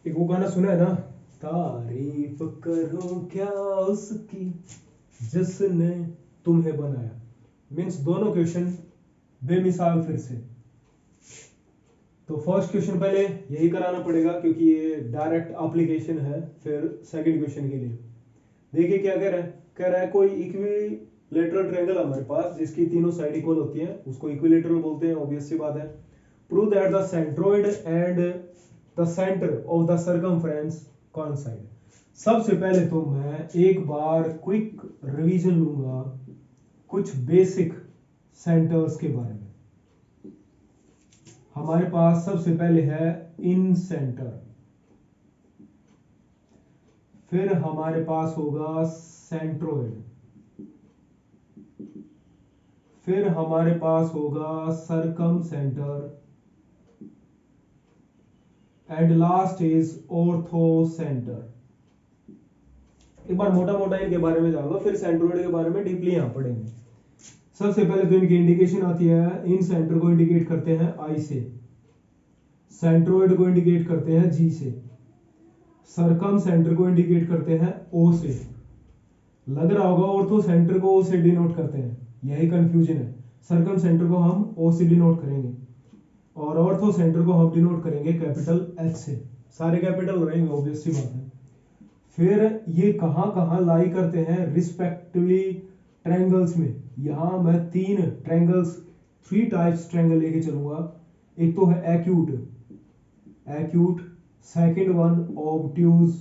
एक वो गाना सुना है ना, तारीफ करूं क्या उसकी जिसने तुम्हें बनाया। मीन्स दोनों क्वेश्चन बेमिसाल फिर से। तो फर्स्ट क्वेश्चन पहले यही कराना पड़ेगा क्योंकि ये डायरेक्ट एप्लीकेशन है। फिर सेकंड क्वेश्चन के लिए देखिए क्या कह रहा है। कह रहा है कोई इक्विलेटरल ट्रायंगल हमारे पास जिसकी तीनों साइड इक्वल होती है उसको इक्विलेटरल बोलते हैं, ऑब्वियस सी बात है। Prove that the centroid and the centre of the circumference coincide. सबसे पहले तो मैं एक बार क्विक रिवीजन लूंगा कुछ बेसिक सेंटर्स के बारे में। हमारे पास सबसे पहले है इन सेंटर, फिर हमारे पास होगा सेंट्रोइड, फिर हमारे पास होगा circumcentre and last is orthocentre. एक बार मोटा मोटा इनके बारे में जाऊंगा, फिर सेंट्रोइड के बारे में डीपली यहां पढ़ेंगे। सबसे पहले तो इनकी इंडिकेशन आती है। इन सेंटर को इंडिकेट करते हैं आई से, सेंट्रोइड को इंडिकेट करते हैं जी से, सरकम सेंटर को इंडिकेट करते हैं ओ से। लग रहा होगा ऑर्थो सेंटर को ओ से डिनोट करते हैं, यही कंफ्यूजन है। सरकम सेंटर को हम ओ से डिनोट करेंगे और ऑर्थो सेंटर को हम डिनोट करेंगे कैपिटल एच से। सारे कैपिटल रहेंगे, ऑब्वियस सी बात है। फिर ये कहां कहां लाई करते हैं रिस्पेक्टिवली ट्रायंगल्स में। यहां मैं तीन ट्रायंगल्स, थ्री टाइप्स ट्रायंगल लेके चलूंगा। एक तो है acute, acute, second one obtuse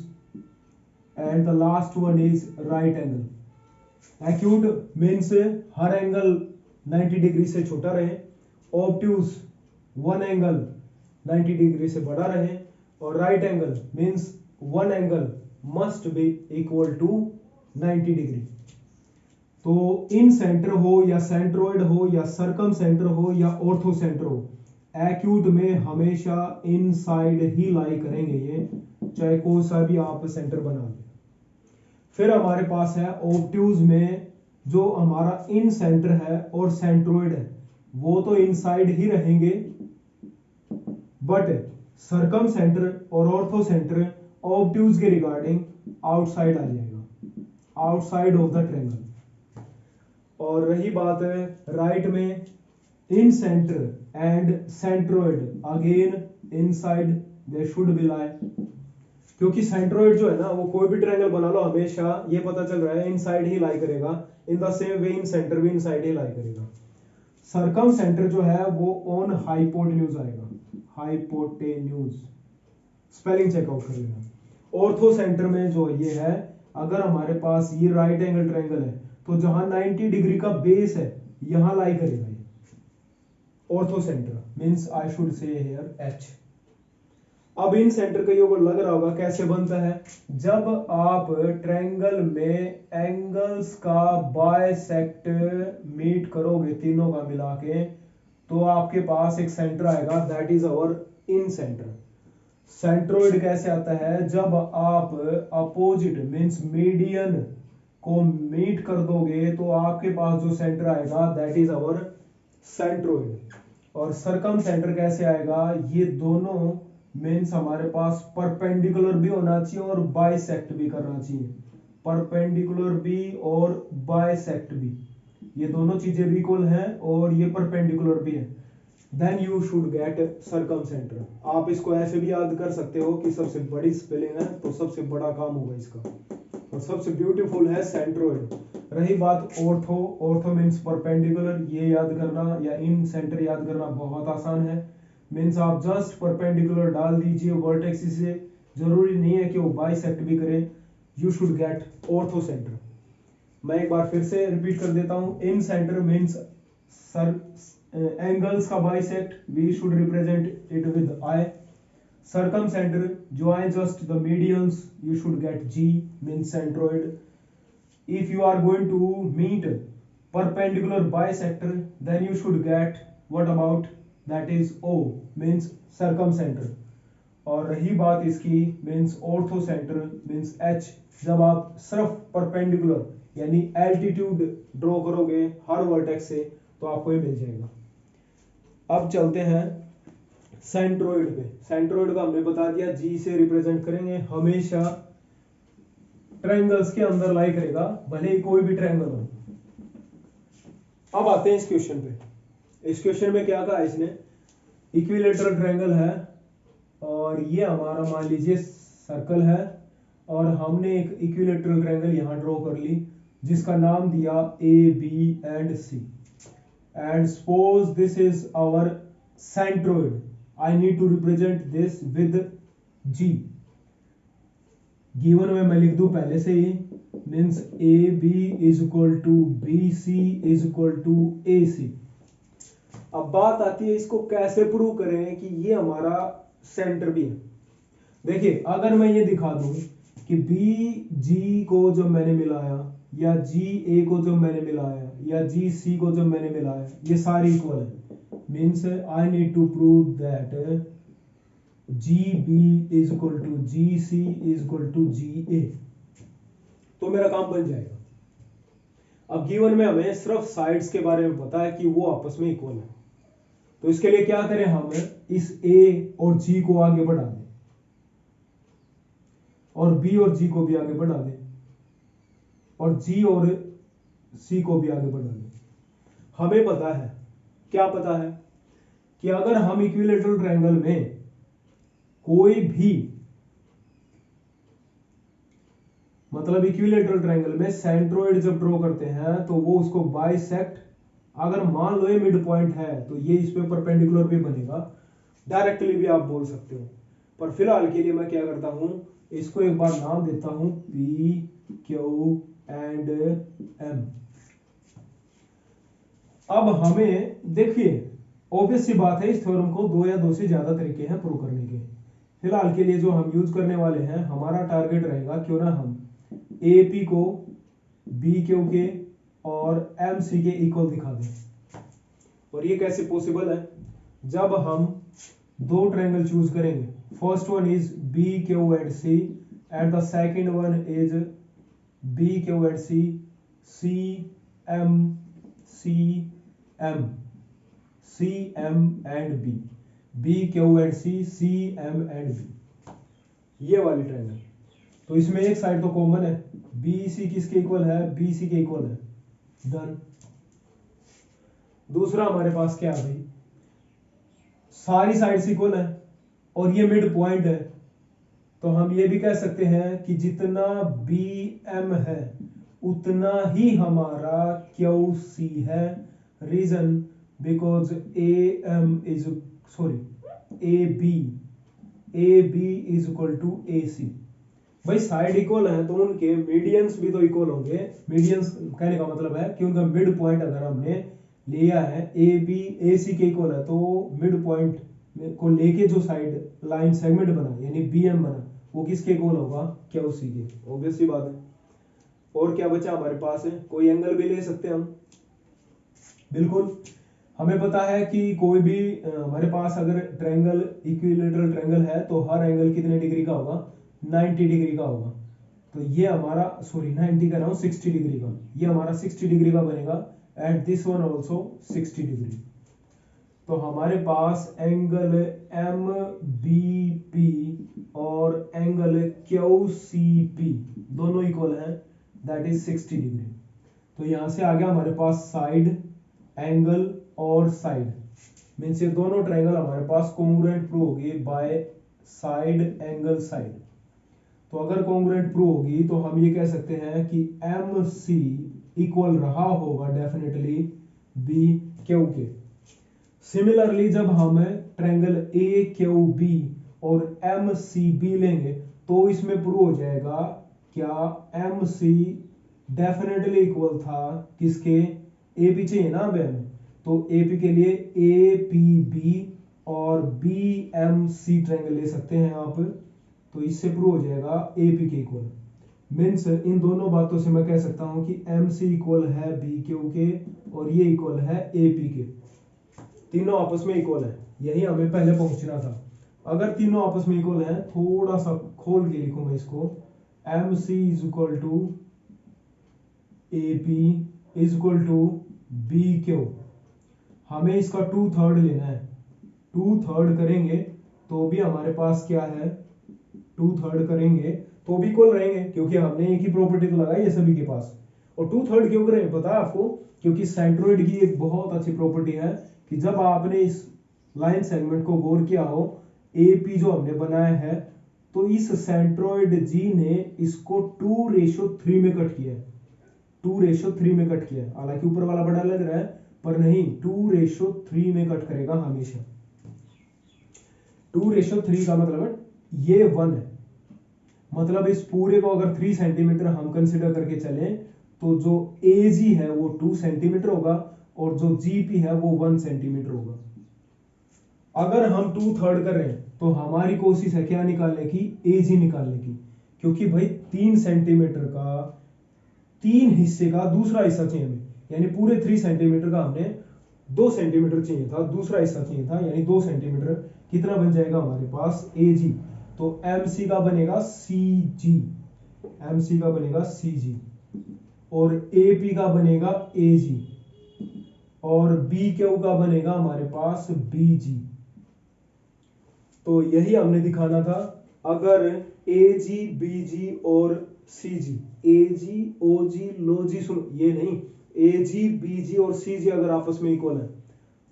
and the last one is right angle. Acute means her angle 90 degree से छोटा रहे, ऑब्ट्यूज वन एंगल 90 डिग्री से बड़ा रहे, और right angle means one angle must be equal to 90 डिग्री। तो इन सेंटर हो या सेंट्रोइड हो या सरकम सेंटर हो या ऑर्थो सेंटर हो, एक्यूट में हमेशा इनसाइड ही लाई करेंगे ये, चाहे कोई सा भी आप सेंटर बना लें। फिर हमारे पास है ऑब्ट्यूज में जो हमारा इन सेंटर है और सेंट्रोइड है वो तो इनसाइड ही रहेंगे, बट सरकम सेंटर और ऑर्थो सेंटर ऑब्ट्यूज के रिगार्डिंग आउटसाइड आ जाएगा, आउटसाइड ऑफ द ट्रायंगल। और रही बात है राइट में, incentre and centroid again inside they should be lie, क्योंकि सेंट्रोइड जो है ना वो कोई भी ट्रायंगल बना लो हमेशा ये पता चल रहा है इनसाइड ही लाई करेगा। In the same way in centre भी इनसाइड ही लाई करेगा। सरकम सेंटर जो है वो ऑन हाइपोटेन्यूज आएगा, हाइपोटेन्यूज, स्पेलिंग चेकआउट कर लेना। ऑर्थो सेंटर में जो ये है, अगर हमारे पास ये राइट एंगल ट्रायंगल है तो जहां 90 डिग्री का बेस है यहां लाई करेगा ये ortho centre, means I should say here H. अब इन सेंटर का योग लग रहा होगा कैसे बनता है। जब आप ट्रायंगल में एंगल्स का बायसेक्ट मीट करोगे तीनों का मिला के, तो आपके पास एक सेंटर आएगा, that is our in centre. Centroid कैसे आता है, जब आप अपोजिट मींस मीडियन को मीट कर दोगे तो आपके पास जो सेंटर आएगा दैट इज अवर सेंट्रोइड। और सरकम सेंटर कैसे आएगा, ये दोनों मीन्स हमारे पास परपेंडिकुलर भी होना चाहिए और बाइसेक्ट भी करना चाहिए, परपेंडिकुलर भी और बाइसेक्ट भी, ये दोनों चीजें भी इक्वल हैं और ये परपेंडिकुलर भी है, then you should get circumcentre. आप इसको ऐसे भी याद कर सकते हो कि सबसे बड़ी स्पेलिंग है तो सबसे बड़ा काम होगा इसका, और सबसे ब्यूटीफुल है सेंट्रोइड। रही बात ऑर्थो, ऑर्थो मीन्स परपेंडिकुलर, ये याद करना या इन सेंटर याद करना बहुत आसान है। मीन्स आप जस्ट परपेंडिकुलर डाल दीजिए वर्टेक्स से, जरूरी नहीं है कि वो बाइसेक्ट भी करे, you should get orthocentre. मैं एक बार फिर से रिपीट कर देता हूं। इन सेंटर मीन्स एंगल्स का bisect, we should represent it with I. Circumcentre join just the medians, you should get G means centroid. If you are going to meet perpendicular bisector, then you should get what about, that is O means circumcenter. और रही बात इसकी means ortho centre means H, जब आप सिर्फ perpendicular यानी altitude draw करोगे हर vertex से तो आपको ये मिल जाएगा। अब चलते हैं सेंट्रोइड पे, सेंट्रोइड को हमने बता दिया जी से रिप्रेजेंट करेंगे, हमेशा ट्रायंगल्स के अंदर लाई करेगा, भले ही कोई भी ट्रायंगल हो। अब आते हैं इस क्वेश्चन पे। इस क्वेश्चन में क्या कहा इसने, इक्विलेटरल ट्रायंगल है और ये हमारा मान लीजिए सर्कल है, और हमने एक इक्विलेटरल ट्रायंगल यहां ड्रॉ कर ली जिसका नाम दिया A B and C, and suppose this is our centroid, I need to represent this with G. Given में मैं लिख दूं पहले से ही, means A B is equal to B C is equal to A C. अब बात आती है इसको कैसे प्रूव करें कि ये हमारा सेंटर भी है। देखिए अगर मैं ये दिखा दूं कि बी जी को जब मैंने मिलाया, या जी ए को जब मैंने मिलाया, या जी सी को जब मैंने मिलाया, ये सारी इक्वल है, means I need to prove that G B is equal to G C is equal to G A, तो मेरा काम बन जाएगा। अब गिवन में हमें सिर्फ साइड्स के बारे में पता है कि वो आपस में इक्वल है, तो इसके लिए क्या करें, हम इस ए और जी को आगे बढ़ा दें और बी और जी को भी आगे बढ़ा दें और जी और सी को भी आगे बढ़ा दें। हमें पता है, क्या पता है, कि अगर हम इक्विलेटरल ट्रायंगल में कोई भी, मतलब इक्विलेटरल ट्रायंगल में सेंट्रोइड जब ड्रॉ करते हैं तो वो उसको बाइसेक्ट, अगर मान लो ये मिड पॉइंट है तो ये इस पे परपेंडिकुलर भी बनेगा, डायरेक्टली भी आप बोल सकते हो, पर फिलहाल के लिए मैं क्या करता हूं, इसको एक बार नाम देता हूं पी क्यू एंड एम। अब हमें देखिए ऑब्वियस सी बात है, इस थ्योरम को दो या दो से ज्यादा तरीके हैं प्रूव करने के। फिलहाल के लिए जो हम यूज करने वाले हैं, हमारा टारगेट रहेगा क्यों ना हम ए पी को बी क्यू के और एम सी के इक्वल दिखा दें। और ये कैसे पॉसिबल है, जब हम दो ट्रायंगल चूज करेंगे, first one is B Q and C and the second one is B Q and C, C M M, C M and B, B Q and C, C M and B, ये वाली triangle. तो इसमें एक side तो common है, B C किसके equal है, B C के इक्वल है, डन। दूसरा हमारे पास क्या है भाई, सारी साइड्स इक्वल है और ये मिड पॉइंट है, तो हम ये भी कह सकते हैं कि जितना बी एम है उतना ही हमारा क्यू सी है। Reason because A M is sorry A B is equal to A C. भाई साइड इक्वल है तो उनके मीडियंस भी तो इक्वल होंगे। मीडियंस कहने का मतलब है कि उनका मिड पॉइंट अगर हमने लिया है ए बी ए सी के इक्वल है, तो मिड पॉइंट को लेके जो साइड लाइन सेगमेंट बना यानी बी एम बना, वो किसके इक्वल होगा, क्यू सी के। ऑब्वियस सी बात है। और क्या बचा हमारे पास है, कोई एंगल भी ले सकते हैं हम, बिल्कुल। हमें पता है कि कोई भी हमारे पास अगर ट्रायंगल इक्विलेटरल ट्रायंगल है तो हर एंगल कितने डिग्री का होगा, 90 डिग्री का होगा। तो ये हमारा 90 का रहा हूं 60 डिग्री का, ये हमारा 60 डिग्री का बनेगा and this one also 60 degree. तो हमारे पास एंगल एम बी पी और एंगल क्यू सी पी दोनों इक्वल हैं, दैट इज 60 डिग्री। तो यहां से आ गया हमारे पास साइड एंगल और साइड, मीन्स ये दोनों ट्रायंगल हमारे पास कॉन्ग्रुएंट प्रूव होगी बाय साइड एंगल साइड। तो अगर कॉन्ग्रुएंट प्रूव होगी तो हम ये कह सकते हैं कि एम सी इक्वल रहा होगा डेफिनेटली बी क्यू के। सिमिलरली जब हम ट्रायंगल ए क्यू बी और एम सी बी लेंगे तो इसमें प्रूव हो जाएगा क्या एम सी डेफिनेटली इक्वल था किसके, ए पी चाहिए ना अब हमें, तो ए पी के लिए ए पी बी और बी एम सी ट्रायंगल ले सकते हैं आप, तो इससे प्रूव हो जाएगा ए पी के इक्वल। मीन्स इन दोनों बातों से मैं कह सकता हूं कि एम सी इक्वल है बी क्यू के और ये इक्वल है ए पी के, तीनों आपस में इक्वल है। यही हमें पहले पहुंचना था। अगर तीनों आपस में इक्वल है, थोड़ा सा खोल के लिखूंगा इसको, M C is equal to A P is equal to B Q. हमें इसका 2/3 लेना है, 2/3 करेंगे तो भी हमारे पास क्या है, 2/3 करेंगे तो भी इक्वल रहेंगे, क्योंकि हमने एक ही प्रॉपर्टी तो लगाई है सभी के पास। और 2/3 क्यों करें पता है आपको, क्योंकि सेंट्रोइड की एक बहुत अच्छी प्रॉपर्टी है कि जब आपने इस लाइन सेगमेंट को गौर किया हो, एपी जो हमने बनाया है, तो इस सेंट्रोइड जी ने इसको 2:3 में कट किया है, 2:3 में कट किया है। हालांकि ऊपर वाला बड़ा लग रहा है पर नहीं, 2:3 में कट करेगा हमेशा। 2:3 का मतलब है ये 1 है, मतलब इस पूरे को अगर 3 सेंटीमीटर हम कंसिडर करके चलें तो जो एजी है वो 2 सेंटीमीटर होगा और जो जीपी है वो 1 सेंटीमीटर होगा। अगर हम 2/3 कर रहे हैं तो हमारी कोशिश है क्या निकालने की, एजी निकालने की, क्योंकि भाई 3 सेंटीमीटर का 3 हिस्से का दूसरा हिस्सा चाहिए हमें, यानी पूरे 3 सेंटीमीटर का हमने 2 सेंटीमीटर चाहिए था, दूसरा हिस्सा चाहिए था, यानी 2 सेंटीमीटर कितना बन जाएगा हमारे पास एजी, तो एमसी का बनेगा सीजी, एमसी का बनेगा सीजी और एपी का बनेगा एजी और बी क्यू का बनेगा हमारे पास बीजी। तो यही हमने दिखाना था। अगर एजी बीजी और सीजी, एजी ओजी लोजी, सुनो ये नहीं, एजी बीजी और सीजी अगर आपस में इक्वल है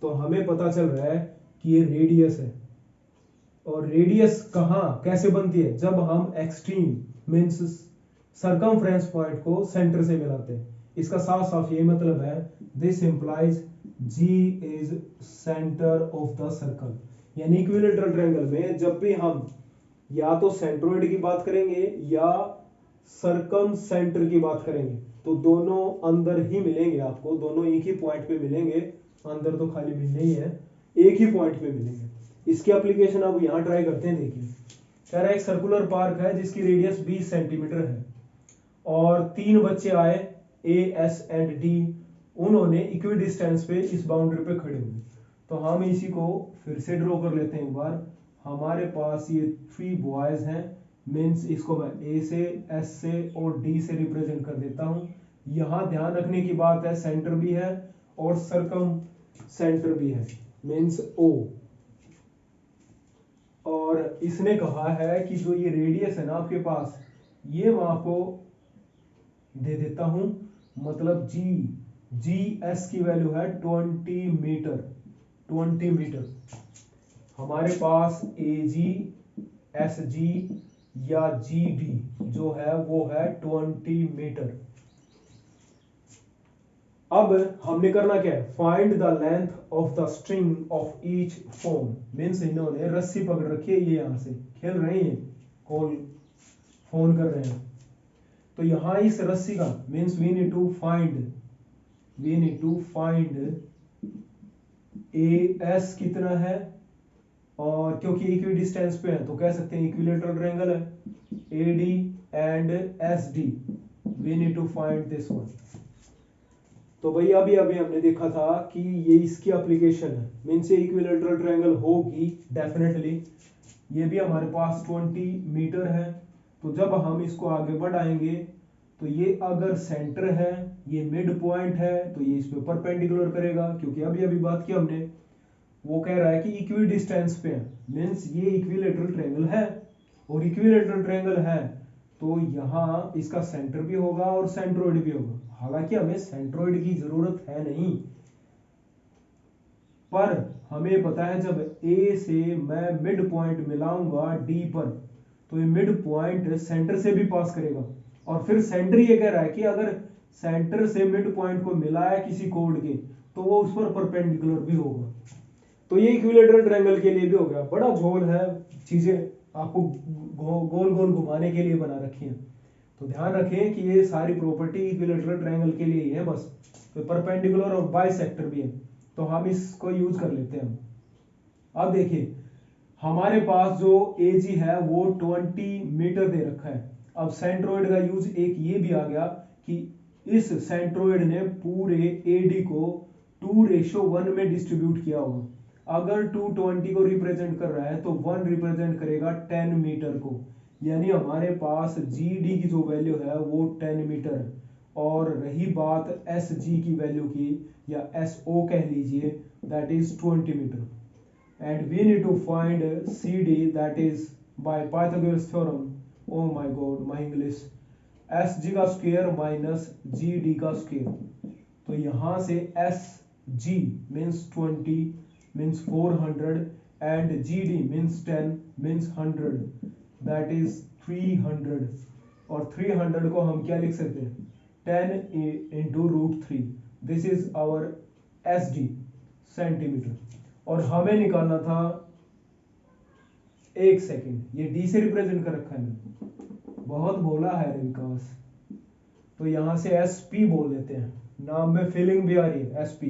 तो हमें पता चल रहा है कि ये रेडियस है। और रेडियस कहां कैसे बनती है, जब हम एक्सट्रीम मींस सरकमफ्रेंस पॉइंट को सेंटर से मिलाते हैं। इसका साफ साफ ये मतलब है, this implies G is centre of the circle, यानी इक्विलेटरल ट्रायंगल में जब भी हम या तो सेंट्रोइड की बात करेंगे या सरकम सेंटर की बात करेंगे तो दोनों अंदर ही मिलेंगे, आपको दोनों एक ही पॉइंट पे मिलेंगे, अंदर तो खाली मिलने ही है, एक ही पॉइंट पे मिलेंगे। इसकी एप्लीकेशन अब यहां ट्राई करते हैं। देखिए कह रहा है एक सर्कुलर पार्क है जिसकी रेडियस 20 सेंटीमीटर है और 3 बच्चे आए ए एस एंड डी, उन्होंने इक्वी डिस्टेंस पे इस बाउंड्री पे खड़े हुए। तो हम इसी को फिर से ड्रॉ कर लेते हैं एक बार। हमारे पास ये 3 बॉयज हैं, मीन्स इसको मैं ए से एस से और डी से रिप्रेजेंट कर देता हूं। यहां ध्यान रखने की बात है सेंटर भी है और सरकम सेंटर भी है, मीन्स ओ। और इसने कहा है कि जो ये रेडियस है ना आपके पास, ये मैं आपको दे देता हूं, मतलब जी जी एस की वैल्यू है 20 मीटर, 20 मीटर। हमारे पास ए जी एस जी या जी डी जो है वो है 20 मीटर। अब हमने करना क्या है, find the length of the string of each phone, means इन्होंने रस्सी पकड़ रखी है, ये यहां से खेल रहे हैं, कॉल फोन कर रहे हैं। तो यहां इस रस्सी का means we need to find A S कितना है, और क्योंकि इक्वी डिस्टेंस पे है तो कह सकते हैं इक्विलेटरल ट्रायंगल है, A D and S D, we need to find this one. तो भाई अभी अभी हमने देखा था कि ये इसकी एप्लीकेशन है, मीन्स ये इक्विलेटरल ट्रायंगल होगी डेफिनेटली। ये भी हमारे पास 20 मीटर है, तो जब हम इसको आगे बढ़ाएंगे तो ये अगर सेंटर है, ये मिड पॉइंट है, तो ये इस पे परपेंडिकुलर करेगा, क्योंकि अभी अभी बात की हमने, वो कह रहा है कि इक्वी डिस्टेंस पे है, मीन्स ये इक्विलेटरल ट्रायंगल है। और इक्विलेटरल ट्रायंगल है तो यहां इसका सेंटर भी होगा और सेंट्रोइड भी होगा। हालांकि हमें सेंट्रोइड की जरूरत है नहीं, पर हमें पता है जब ए से मैं मिड पॉइंट मिलाऊंगा डी पर तो ये मिड पॉइंट सेंटर से भी पास करेगा। और फिर सेंटर ये कह रहा है कि अगर सेंटर से मिड पॉइंट को मिलाया किसी कोड के तो वो उस पर परपेंडिकुलर भी होगा। तो ये इक्विलेटरल ट्रायंगल के लिए भी हो गया, बड़ा झोल है, चीजें आपको गोल गोल घुमाने के लिए बना रखी है। तो ध्यान रखें कि ये सारी प्रॉपर्टी इक्विलेटरल ट्रायंगल के लिए ही है बस। तो परपेंडिकुलर और बाइसेक्टर भी है, तो हम इसको यूज कर लेते हैं। अब देखिए हमारे पास जो एजी है वो 20 मीटर दे रखा है। अब सेंट्रोइड का यूज एक ये भी आ गया कि इस सेंट्रोइड ने पूरे एडी को 2:1 में डिस्ट्रीब्यूट किया होगा। अगर 220 को रिप्रेजेंट कर रहा है तो 1 रिप्रेजेंट करेगा 10 मीटर को, यानी हमारे पास जी डी की जो वैल्यू है वो 10 मीटर है। और रही बात एस जी की वैल्यू की, या एस ओ कह लीजिए, that is 20 metre. and we need to find CD, that is by Pythagoras theorem. Oh my god, my English. SG का स्क्वायर माइनस GD का स्क्वायर, तो यहाँ से SG means 20 means 400 and GD means 10 means 100, that is 300, और 300 को हम क्या लिख सकते हैं 10 into root 3, this is our SD centimetre, और हमें निकालना था 1 सेकेंड, ये D से रिप्रेजेंट कर रखा है मैंने, बहुत बोला है रे विकास। तो यहां से SP बोल देते हैं, नाम में फीलिंग भी आ रही है SP,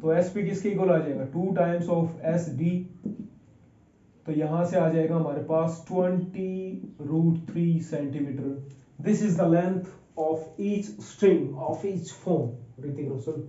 तो SP किसके इक्वल आ जाएगा 2 टाइम्स ऑफ SD, तो यहां से आ जाएगा हमारे पास 20√3 centimetre. This is the length of each string of each foam, Hrithik Roshan.